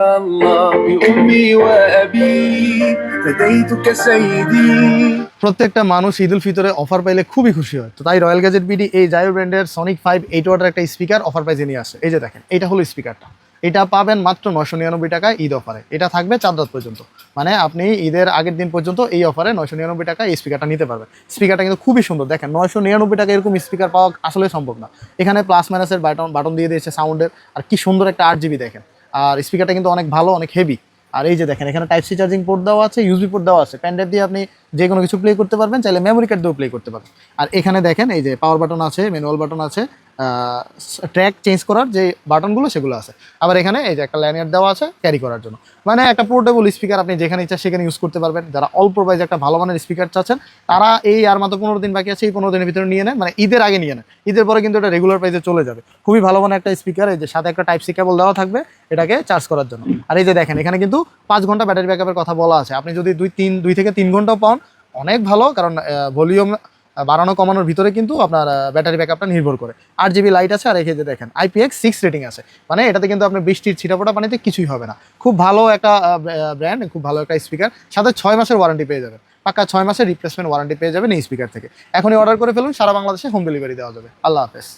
الله بأمي وأبي فديتك سيدي। প্রত্যেকটা মানুষ ঈদ উল ফিতরে অফার পাইলে খুবই খুশি হয়। তো তাই রয়্যাল গ্যাজেট বিডি এই জায়ো ব্র্যান্ডের সনিক 5 8 ওয়াটের একটা স্পিকার অফার প্রাইজে নিয়ে আসে। এই যে দেখেন, এটা হলো স্পিকারটা। এটা পাবেন মাত্র 999 টাকায় ঈদ অফারে। এটা থাকবে 4 রাত পর্যন্ত, মানে আপনি ঈদের আগের দিন পর্যন্ত এই অফারে 999 টাকায় এই স্পিকারটা নিতে পারবেন। স্পিকারটা কিন্তু খুবই সুন্দর। দেখেন 999 টাকা এরকম স্পিকার পাওয়া আসলে সম্ভব না। এখানে প্লাস মাইনাসের বাটন দিয়ে দিয়েছে সাউন্ডের, আর কি সুন্দর একটা 8 জিবি দেখেন। আর স্পিকারটা কিন্তু অনেক ভালো, অনেক হেভি। আর এই যে দেখেন, এখানে টাইপ সি চার্জিং পোর্ট দেওয়া আছে, ইউএসবি পোর্ট দেওয়া আছে। প্যান ড্রাইভ দিয়ে আপনি যে কোনো কিছু প্লে করতে পারবেন, চাইলে মেমোরি কার্ড দিয়েও প্লে করতে পারবেন। আর এখানে দেখেন, এই যে পাওয়ার বাটন আছে, ম্যানুয়াল বাটন আছে, ট্র্যাক চেঞ্জ করার যে বাটনগুলো সেগুলো আছে। আবার এখানে এই যে একটা ল্যানিয়ার্ড দেওয়া আছে ক্যারি করার জন্য। মানে একটা পোর্টেবল স্পিকার, আপনি যেখানে ইচ্ছা সেখানে ইউজ করতে পারবেন। যারা অল্প প্রাইসে একটা ভালো মানের স্পিকার চাচ্ছেন, তারা এই আর মাত্র 15 দিন বাকি আছে, এই 15 দিনের ভিতরে নিয়ে নেন। মানে ঈদের আগে নিয়ে নেন, ঈদের পরে কিন্তু এটা রেগুলার প্রাইসে চলে যাবে। খুবই ভালো মানের একটা স্পিকার। এই যে সাথে একটা টাইপ সি কেবল দেওয়া থাকবে এটাকে চার্জ করার জন্য। আর এই যে দেখেন, এখানে কিন্তু 5 ঘন্টা ব্যাটারি ব্যাকআপের কথা বলা আছে। আপনি যদি 2 থেকে 3 ঘন্টাও পান, অনেক ভালো। কারণ ভলিউম বাড়ানো কমানোর ভিতরে কিন্তু আপনার ব্যাটারি ব্যাকআপটা নির্ভর করে। 8 জিবি লাইট আছে। আর এই যে দেখেন IPX6 রেটিং আছে, মানে এটাতে কিন্তু আপনার বৃষ্টির ছিটাফোটা পানিতে কিছুই হবে না। খুব ভালো একটা ব্র্যান্ড, খুব ভালো একটা স্পিকার। সাথে 6 মাসের ওয়ারেন্টি পেয়ে যাবেন, পাক্কা 6 মাসের রিপ্লেসমেন্ট ওয়ারেন্টি পেয়ে যাবেন এই স্পিকার থেকে। এখনই অর্ডার করে ফেলুন, সারা বাংলাদেশে হোম ডেলিভারি দেওয়া যাবে। আল্লাহ হাফেজ।